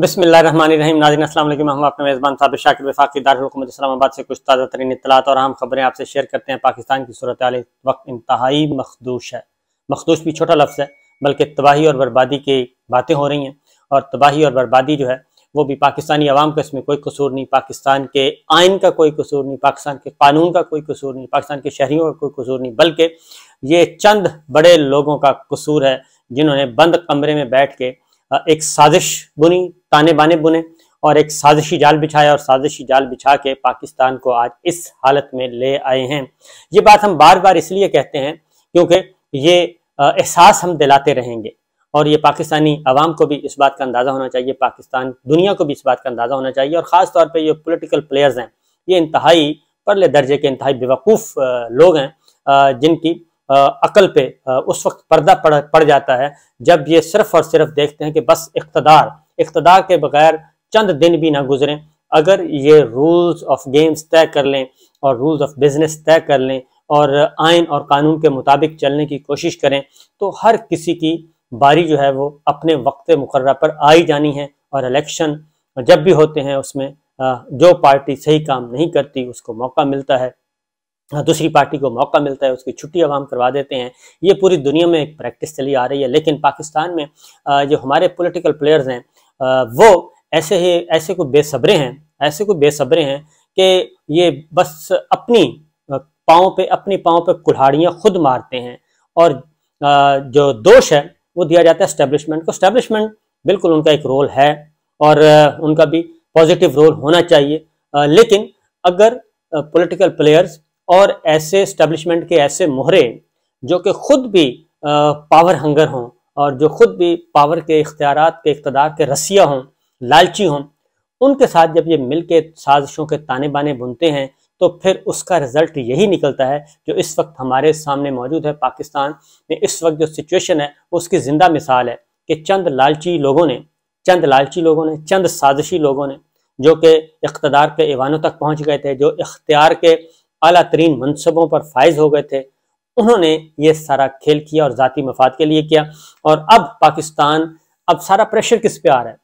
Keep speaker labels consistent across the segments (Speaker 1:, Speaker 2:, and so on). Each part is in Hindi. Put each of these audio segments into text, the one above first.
Speaker 1: बिस्मिल्लाहिर्रहमानिर्रहीम। नाज़रीन अस्सलाम वालेकुम। हम अपने मेज़बान साबिर शाकिर वफाकी दारुल हुकूमत इस्लामाबाद से कुछ ताज़ा तरीन इत्तलात और अहम खबरें आपसे शेयर करते हैं। पाकिस्तान की सूरत हाल इस वक्त इंतहाई मखदूश है। मखदूश भी छोटा लफ्ज़ है, बल्कि तबाही और बर्बादी की बातें हो रही हैं। और तबाही और बर्बादी जो है वो भी पाकिस्तानी अवाम का इसमें कोई कसूर नहीं, पाकिस्तान के आइन का कोई कसूर नहीं, पाकिस्तान के कानून का कोई कसूर नहीं, पाकिस्तान के शहरियों का कोई कसूर नहीं, बल्कि ये चंद बड़े लोगों का कसूर है जिन्होंने बंद कमरे में बैठ के एक साजिश बुनी, ताने बाने बुने और एक साजिशी जाल बिछाया और साजिशी जाल बिछा के पाकिस्तान को आज इस हालत में ले आए हैं। ये बात हम बार बार इसलिए कहते हैं क्योंकि ये एहसास हम दिलाते रहेंगे और ये पाकिस्तानी अवाम को भी इस बात का अंदाज़ा होना चाहिए, पाकिस्तान दुनिया को भी इस बात का अंदाज़ा होना चाहिए। और ख़ास तौर पे ये पॉलिटिकल प्लेयर्स हैं, ये इंतहाई परले दर्जे के इंतहाई बेवकूफ़ लोग हैं जिनकी अकल पे उस वक्त पर्दा पड़ जाता है जब ये सिर्फ और सिर्फ देखते हैं कि बस इख्तदार के बगैर चंद दिन भी ना गुजरें, अगर ये रूल्स ऑफ गेम्स तय कर लें और रूल्स ऑफ बिजनेस तय कर लें और आइन और कानून के मुताबिक चलने की कोशिश करें तो हर किसी की बारी जो है वो अपने वक्त मुकर्रर पर आ ही जानी है। और इलेक्शन जब भी होते हैं उसमें जो पार्टी सही काम नहीं करती उसको मौका मिलता है, दूसरी पार्टी को मौका मिलता है, उसकी छुट्टी अवाम करवा देते हैं। ये पूरी दुनिया में एक प्रैक्टिस चली आ रही है। लेकिन पाकिस्तान में जो हमारे पॉलिटिकल प्लेयर्स हैं वो ऐसे को बेसब्रे हैं कि ये बस अपनी पाँव पे कुल्हाड़ियाँ खुद मारते हैं। और जो दोष है वो दिया जाता है एस्टेब्लिशमेंट को। एस्टेब्लिशमेंट बिल्कुल उनका एक रोल है और उनका भी पॉजिटिव रोल होना चाहिए, लेकिन अगर पॉलिटिकल प्लेयर्स और ऐसे एस्टेब्लिशमेंट के ऐसे मोहरे जो कि खुद भी पावर हंगर हों और जो खुद भी पावर के इख्तियार के रसिया हों, लालची हों, उनके साथ जब ये मिल के साजिशों के ताने बाने बुनते हैं तो फिर उसका रिजल्ट यही निकलता है जो इस वक्त हमारे सामने मौजूद है। पाकिस्तान में इस वक्त जो सिचुएशन है उसकी जिंदा मिसाल है कि चंद लालची लोगों ने, चंद साजिशी लोगों ने जो कि इख्तियार के ऐवानों तक पहुँच गए थे, जो इख्तियार के आला तरीन मनसबों पर फायज हो गए थे, उन्होंने ये सारा खेल किया और जाती मफाद के लिए किया। और अब सारा प्रेशर किस पे आ रहा है?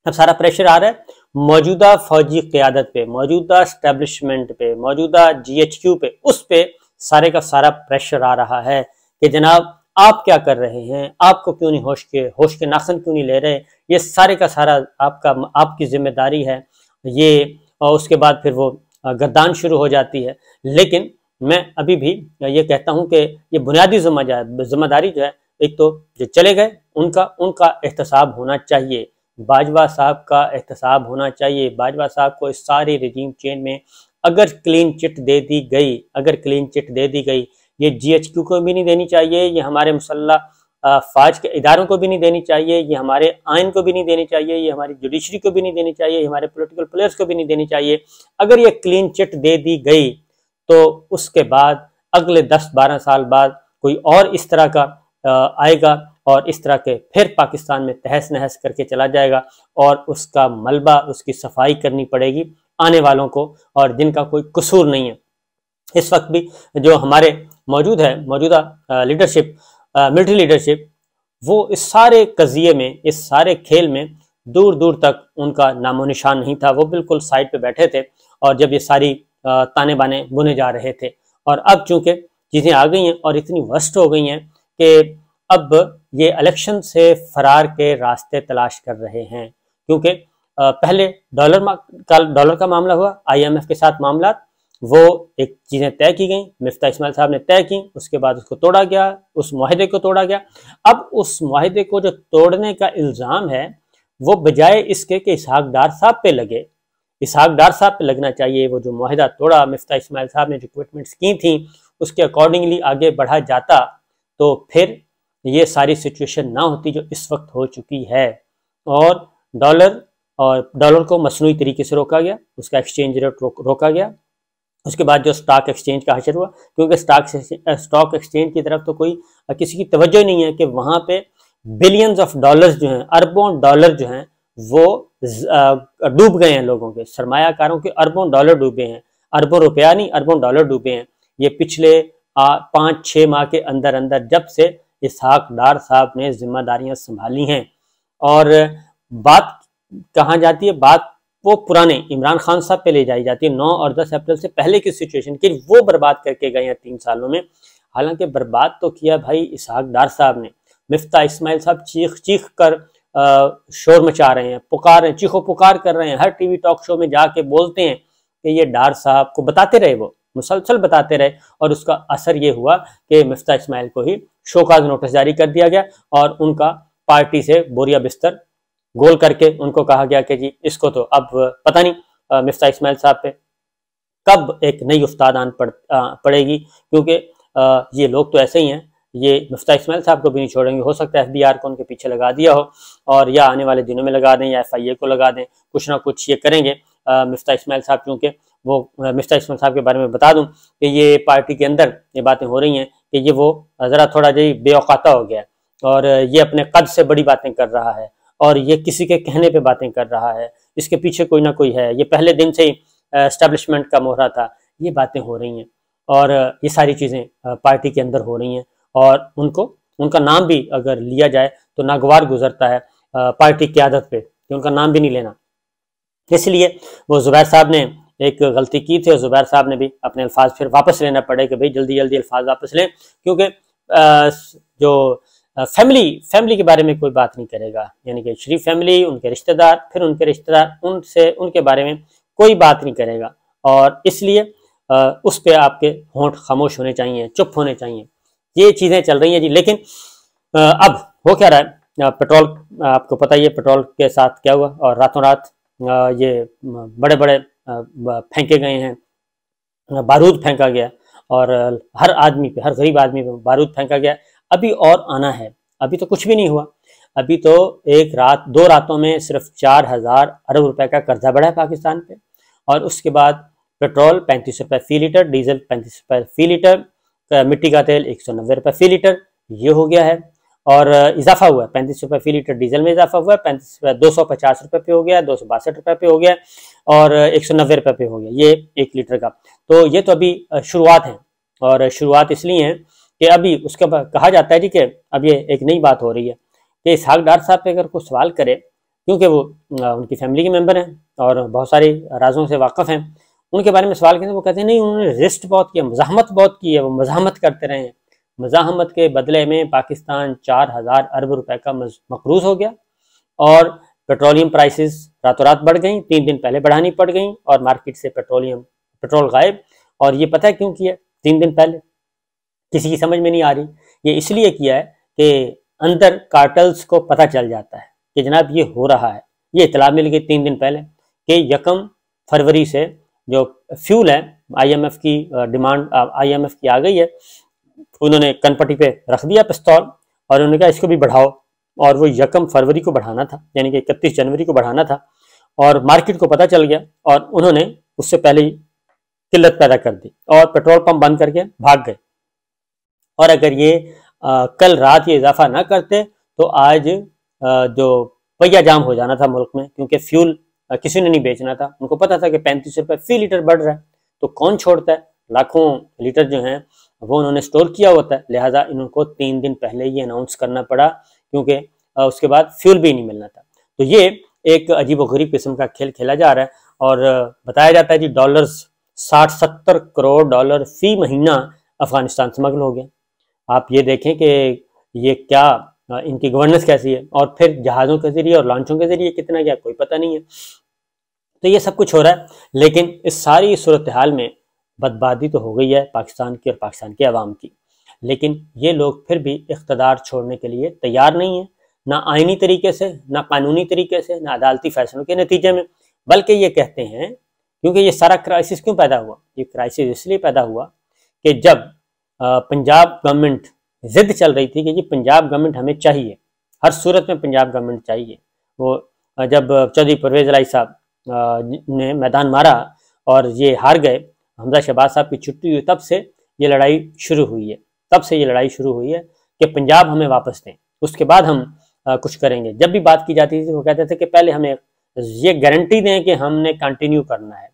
Speaker 1: अब सारा प्रेशर आ रहा है मौजूदा फौजी क़यादत पे, मौजूदा एस्टेब्लिशमेंट पे, मौजूदा GHQ पे, उस पे सारे का सारा प्रेशर आ रहा है कि जनाब आप क्या कर रहे हैं, आपको क्यों नहीं होश के नाखून क्यों नहीं ले रहे, ये सारे का सारा आपकी जिम्मेदारी है ये। और उसके बाद फिर वो गर्दान शुरू हो जाती है। लेकिन मैं अभी भी ये कहता हूं कि ये बुनियादी जिम्मेदारी जो है, एक तो जो चले गए उनका एहतसाब होना चाहिए, बाजवा साहब का एहतसाब होना चाहिए। बाजवा साहब को इस सारी रजीम चेन में अगर क्लीन चिट दे दी गई, ये GHQ को भी नहीं देनी चाहिए, ये हमारे मुसल्लह फौज के इदारों को भी नहीं देनी चाहिए, ये हमारे आइन को भी नहीं देनी चाहिए, ये हमारी जुडिशरी को भी नहीं देनी चाहिए, ये हमारे पॉलिटिकल प्लेयर्स को भी नहीं देनी चाहिए। अगर ये क्लीन चिट दे दी गई तो उसके बाद अगले 10-12 साल बाद कोई और इस तरह का आएगा और इस तरह के फिर पाकिस्तान में तहस नहस करके चला जाएगा और उसका मलबा, उसकी सफाई करनी पड़ेगी आने वालों को, और जिनका कोई कसूर नहीं है। इस वक्त भी जो हमारे मौजूदा लीडरशिप, मिलिट्री लीडरशिप, वो इस सारे कज़िये में, इस सारे खेल में दूर दूर तक उनका नामो निशान नहीं था। वो बिल्कुल साइड पे बैठे थे और जब ये सारी ताने बाने बुने जा रहे थे। और अब चूंकि चीज़ें आ गई हैं और इतनी वर्स्ट हो गई हैं कि अब ये इलेक्शन से फरार के रास्ते तलाश कर रहे हैं। क्योंकि पहले डॉलर का मामला हुआ, IMF के साथ मामला, वो एक चीज़ें तय की गई, मिफ्ता इस्माइल साहब ने तय की, उसके बाद उसको तोड़ा गया, उस मुआहदे को तोड़ा गया। अब उस मुआहदे को जो तोड़ने का इल्ज़ाम है वो बजाय इसके कि इसहाक डार साहब पे लगे, इसहाक डार साहब पे लगना चाहिए। वो जो मुआहदा तोड़ा, मिफ्ता इस्माइल साहब ने जो कमिटमेंट्स की थी उसके अकॉर्डिंगली आगे बढ़ा जाता तो फिर ये सारी सिचुएशन ना होती जो इस वक्त हो चुकी है। और डॉलर को मसनूई तरीके से रोका गया, उसका एक्सचेंज रेट रोका गया। उसके बाद जो स्टॉक एक्सचेंज का हशर हुआ, क्योंकि स्टॉक एक्सचेंज की तरफ तो कोई किसी की तवज्जो नहीं है कि वहाँ पे बिलियंस ऑफ डॉलर्स जो हैं, अरबों डॉलर जो हैं वो डूब गए हैं। लोगों के, सरमायाकारों के अरबों डॉलर डूबे हैं, अरबों रुपया नहीं, अरबों डॉलर डूबे हैं। ये पिछले 5-6 माह के अंदर जब से इसहाक डार साहब ने जिम्मेदारियां संभाली हैं। और बात कहाँ जाती है बात, वो पुराने इमरान खान साहब पे ले जाई जाती है 9 और 10 अप्रैल से पहले की सिचुएशन की, वो बर्बाद करके गए हैं 3 सालों में। हालांकि बर्बाद तो किया भाई इसहाक डार साहब ने। मिफ्ता इस्माइल साहब चीख चीख कर शोर मचा रहे हैं, पुकार रहे हैं, चीखो पुकार कर रहे हैं, हर टीवी टॉक शो में जाके बोलते हैं कि ये डार साहब को बताते रहे, वो मुसलसल बताते रहे, और उसका असर ये हुआ कि मिफ्ता इस्माइल को ही शोकाज नोटिस जारी कर दिया गया और उनका पार्टी से बोरिया बिस्तर गोल करके उनको कहा गया कि जी इसको तो अब पता नहीं मिफ्ता इस्माइल साहब पे कब एक नई उस्ताद आन पड़ेगी, क्योंकि ये लोग तो ऐसे ही हैं, ये मिफ्ता इस्माइल साहब को भी नहीं छोड़ेंगे। हो सकता है एफबीआर को उनके पीछे लगा दिया हो और या आने वाले दिनों में लगा दें या एफआईए को लगा दें, कुछ ना कुछ ये करेंगे मिफ्ता इस्माइल साहब, क्योंकि वो मिफ्ता इस्माइल साहब के बारे में बता दूं कि ये पार्टी के अंदर ये बातें हो रही हैं कि ये वो ज़रा थोड़ा जी बेऔकाता हो गया और ये अपने कद से बड़ी बातें कर रहा है और ये किसी के कहने पे बातें कर रहा है, इसके पीछे कोई ना कोई है, ये पहले दिन से ही एस्टेब्लिशमेंट का मोहरा था। ये बातें हो रही हैं और ये सारी चीज़ें पार्टी के अंदर हो रही हैं और उनका नाम भी अगर लिया जाए तो नागवार गुजरता है पार्टी क़यादत पे कि उनका नाम भी नहीं लेना। इसलिए वो ज़ुबैर साहब ने एक गलती की थी और ज़ुबैर साहब ने भी अपने अल्फाज फिर वापस लेना पड़े कि भाई जल्दी जल्दी अल्फाज वापस लें, क्योंकि जो फैमिली के बारे में कोई बात नहीं करेगा, यानी कि शरीफ फैमिली, उनके रिश्तेदार, फिर उनके रिश्तेदार, उनके बारे में कोई बात नहीं करेगा और इसलिए उस पर आपके होंठ खामोश होने चाहिए, चुप होने चाहिए। ये चीज़ें चल रही हैं जी। लेकिन अब हो क्या रहा है, पेट्रोल आपको पता ही है पेट्रोल के साथ क्या हुआ, और रातों रात ये बड़े बड़े फेंके गए हैं, बारूद फेंका गया और हर आदमी पे, हर गरीब आदमी पे बारूद फेंका गया। अभी और आना है, अभी तो कुछ भी नहीं हुआ। अभी तो एक रात 2 रातों में सिर्फ 4000 अरब रुपए का कर्जा बढ़ा है पाकिस्तान पे, और उसके बाद पेट्रोल 35 रुपये फी लीटर, डीजल 35 रुपये फी लीटर, मिट्टी का तेल 190 रुपये फी लीटर, ये हो गया है। और इजाफा हुआ है 35 रुपये फी लीटर डीजल में इजाफा हुआ है, 250 रुपये पे हो गया, 262 रुपये पे हो गया और 190 रुपये पे हो गया ये 1 लीटर का। तो ये तो अभी शुरुआत है, और शुरुआत इसलिए है कि अभी उसके बाद कहा जाता है जी कि अब ये एक नई बात हो रही है कि इसहाक डार साहब पे अगर कोई सवाल करे, क्योंकि वो उनकी फैमिली के मेंबर हैं और बहुत सारे राजों से वाकफ़ हैं, उनके बारे में सवाल करें वो कहते हैं नहीं उन्होंने रेस्ट बहुत किया, मज़ाहमत बहुत की है, वो मज़ाहमत करते रहे हैं। मज़ाहमत के बदले में पाकिस्तान 4000 अरब रुपए का मकरूज हो गया और पेट्रोलियम प्राइसेस रातों रात बढ़ गई, 3 दिन पहले बढ़ानी पड़ गई और मार्केट से पेट्रोल गायब। और ये पता है क्यों किया 3 दिन पहले? किसी की समझ में नहीं आ रही। ये इसलिए किया है कि अंदर कार्टल्स को पता चल जाता है कि जनाब ये हो रहा है। ये इतला मिल गई 3 दिन पहले कि 1 फरवरी से जो फ्यूल है, IMF की डिमांड IMF की आ गई है, उन्होंने कनपट्टी पे रख दिया पिस्तौल और उन्होंने कहा इसको भी बढ़ाओ, और वो 1 फरवरी को बढ़ाना था, यानी कि 31 जनवरी को बढ़ाना था, और मार्केट को पता चल गया और उन्होंने उससे पहले ही किल्लत पैदा कर दी और पेट्रोल पंप बंद करके भाग गए। और अगर ये कल रात ये इजाफा ना करते तो आज जो पहिया जाम हो जाना था मुल्क में, क्योंकि फ्यूल किसी ने नहीं बेचना था। उनको पता था कि 35 रुपये फी लीटर बढ़ रहा है, तो कौन छोड़ता है? लाखों लीटर जो हैं वो उन्होंने स्टोर किया होता है, लिहाजा इनको 3 दिन पहले ही अनाउंस करना पड़ा, क्योंकि उसके बाद फ्यूल भी नहीं मिलना था। तो ये एक अजीब व गरीब किस्म का खेल खेला जा रहा है और बताया जाता है जी डॉलर्स 60-70 करोड़ डॉलर फी महीना अफगानिस्तान स्मगल हो गया। आप ये देखें कि ये क्या इनकी गवर्नेंस कैसी है, और फिर जहाज़ों के जरिए और लॉन्चों के जरिए कितना क्या कोई पता नहीं है। तो ये सब कुछ हो रहा है, लेकिन इस सारी सूरत हाल में बर्बादी तो हो गई है पाकिस्तान की और पाकिस्तान के अवाम की, लेकिन ये लोग फिर भी इख्तदार छोड़ने के लिए तैयार नहीं है, ना आइनी तरीके से, ना कानूनी तरीके से, ना अदालती फैसलों के नतीजे में, बल्कि ये कहते हैं, क्योंकि ये सारा क्राइसिस क्यों पैदा हुआ? ये क्राइसिस इसलिए पैदा हुआ कि जब पंजाब गवर्नमेंट जिद चल रही थी कि जी पंजाब गवर्नमेंट हमें चाहिए, हर सूरत में पंजाब गवर्नमेंट चाहिए। वो जब चौधरी परवेज़ इलाही साहब ने मैदान मारा और ये हार गए, हमजा शहबाज साहब की छुट्टी हुई, तब से ये लड़ाई शुरू हुई है। तब से ये लड़ाई शुरू हुई है कि पंजाब हमें वापस दें, उसके बाद हम कुछ करेंगे। जब भी बात की जाती थी वो कहते थे कि पहले हमें ये गारंटी दें कि हमने कंटिन्यू करना है,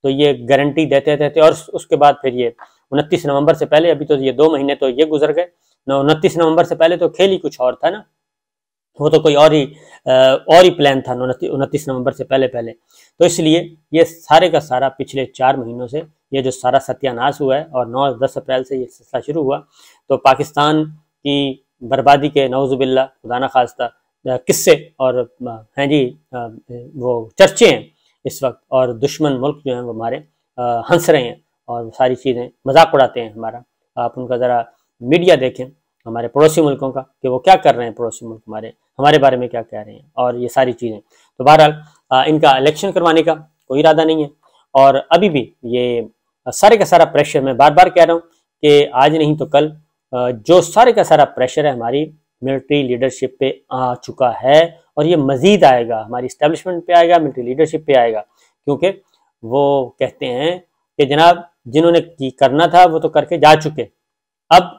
Speaker 1: तो ये गारंटी देते थे और उसके बाद फिर ये 29 नवंबर से पहले, अभी तो ये 2 महीने तो ये गुजर गए, 29 नवंबर से पहले तो खेल ही कुछ और था ना। वो तो कोई और ही प्लान था 29 नवंबर से पहले पहले। तो इसलिए ये सारे का सारा पिछले 4 महीनों से ये जो सारा सत्यानाश हुआ है और 9-10 अप्रैल से ये सिलसिला शुरू हुआ, तो पाकिस्तान की बर्बादी के नौजुबिल्ला खुदा ना खास्ता किस्से और हैं जी वो चर्चे हैं इस वक्त, और दुश्मन मुल्क जो हैं वो हमारे हंस रहे हैं और सारी चीज़ें मजाक उड़ाते हैं हमारा। आप उनका ज़रा मीडिया देखें हमारे पड़ोसी मुल्कों का कि वो क्या कर रहे हैं, पड़ोसी मुल्क हमारे बारे में क्या कह रहे हैं और ये सारी चीज़ें। तो बहरहाल इनका इलेक्शन करवाने का कोई इरादा नहीं है, और अभी भी ये सारे का सारा प्रेशर, मैं बार बार कह रहा हूँ कि आज नहीं तो कल जो सारे का सारा प्रेशर है हमारी मिलिट्री लीडरशिप पे आ चुका है, और ये मजीद आएगा, हमारी इस्टेब्लिशमेंट पे आएगा, मिलिट्री लीडरशिप पे आएगा, क्योंकि वो कहते हैं कि जनाब जिन्होंने करना था वो तो करके जा चुके, अब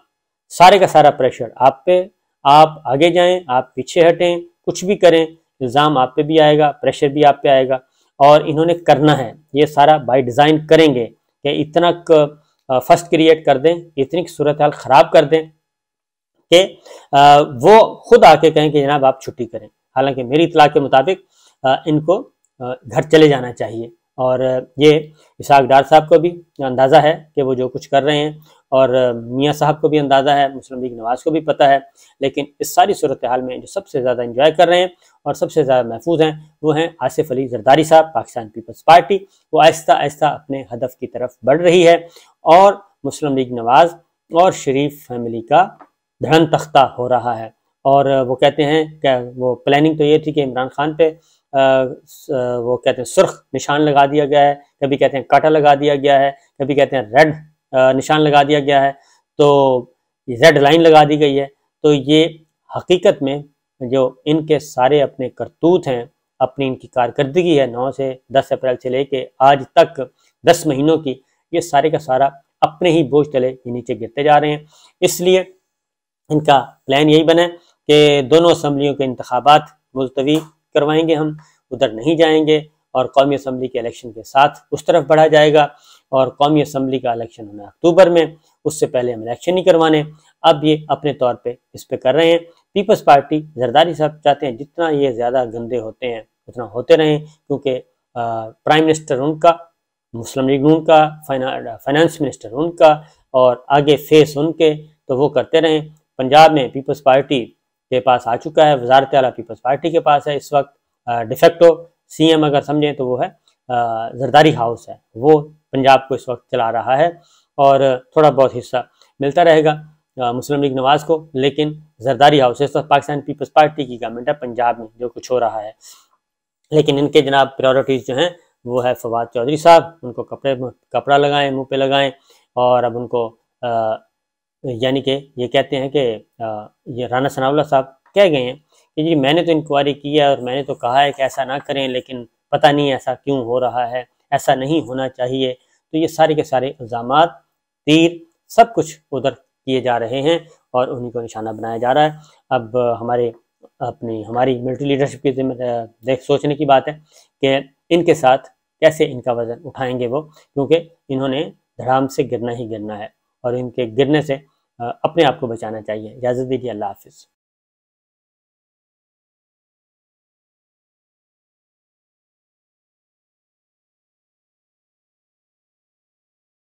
Speaker 1: सारे का सारा प्रेशर आप पे, आप आगे जाएं, आप पीछे हटें, कुछ भी करें, इल्ज़ाम आप पे भी आएगा, प्रेशर भी आप पे आएगा, और इन्होंने करना है ये सारा बाय डिज़ाइन करेंगे कि इतना फर्स्ट क्रिएट कर दें, इतनी सूरत हाल ख़राब कर दें कि वो खुद आके कहें कि जनाब आप छुट्टी करें। हालांकि मेरी इत्तला के मुताबिक इनको घर चले जाना चाहिए, और ये इसहाक डार साहब को भी अंदाज़ा है कि वो जो कुछ कर रहे हैं, और मियाँ साहब को भी अंदाज़ा है, मुस्लिम लीग नवाज़ को भी पता है, लेकिन इस सारी सूरत हाल में जो सबसे ज़्यादा इंजॉय कर रहे हैं और सबसे ज़्यादा महफूज हैं वो हैं आसिफ अली जरदारी साहब, पाकिस्तान पीपल्स पार्टी। वो आहिस्ता आहिस्ता अपने हदफ की तरफ बढ़ रही है, और मुस्लिम लीग नवाज़ और शरीफ फैमिली का धड़न तख्ता हो रहा है। और वो कहते हैं कि वो प्लानिंग तो ये थी कि इमरान खान पे वो कहते हैं सुर्ख निशान लगा दिया गया है, कभी कहते हैं कांटा लगा दिया गया है, कभी कहते हैं रेड निशान लगा दिया गया है, तो रेड लाइन लगा दी गई है। तो ये हकीकत में जो इनके सारे अपने करतूत हैं, अपनी इनकी कारकर्दगी है 9 से 10 अप्रैल से लेके आज तक 10 महीनों की, ये सारे का सारा अपने ही बोझ तले ये नीचे गिरते जा रहे हैं। इसलिए इनका प्लान यही बना कि दोनों असम्बलियों के इंतखाबात मुलतवी करवाएंगे, हम उधर नहीं जाएंगे, और कौमी असम्बली के इलेक्शन के साथ उस तरफ बढ़ा जाएगा, और कौमी असम्बली का इलेक्शन होना अक्टूबर में, उससे पहले हम इलेक्शन नहीं करवाने। अब ये अपने तौर पे इस पे कर रहे हैं। पीपल्स पार्टी जरदारी साहब चाहते हैं जितना ये ज़्यादा गंदे होते हैं उतना होते रहें, क्योंकि प्राइम मिनिस्टर उनका, मुस्लिम लीग उनका, फाइनेंस मिनिस्टर उनका, और आगे फेस उनके, तो वो करते रहें। पंजाब में पीपल्स पार्टी के पास आ चुका है, वजारत आला पीपल्स पार्टी के पास है इस वक्त, डिफेक्टो सीएम अगर समझें तो वो है जरदारी हाउस है, वो पंजाब को इस वक्त चला रहा है, और थोड़ा बहुत हिस्सा मिलता रहेगा मुस्लिम लीग नवाज़ को, लेकिन जरदारी हाउस इस वक्त पाकिस्तान पीपल्स पार्टी की गवर्नमेंट है पंजाब में, जो कुछ हो रहा है। लेकिन इनके जनाब प्रायोरिटीज़ जो हैं वो है फवाद चौधरी साहब, उनको कपड़ा लगाएं, मुंह पे लगाएं, और अब उनको यानी कि ये कहते हैं कि ये राना सनाउल्लाह साहब कह गए हैं कि जी मैंने तो इंक्वायरी की है और मैंने तो कहा है कि ऐसा ना करें, लेकिन पता नहीं ऐसा क्यों हो रहा है, ऐसा नहीं होना चाहिए। तो ये सारे के सारे इल्ज़ामात, तीर, सब कुछ उधर किए जा रहे हैं और उन्हीं को निशाना बनाया जा रहा है। अब हमारी मिलिट्री लीडरशिप की सोचने की बात है कि इनके साथ कैसे इनका वजन उठाएंगे वो, क्योंकि इन्होंने धड़ाम से गिरना ही गिरना है, और इनके गिरने से अपने आप को बचाना चाहिए। इजाज़त दीजिए, अल्लाह हाफिज़।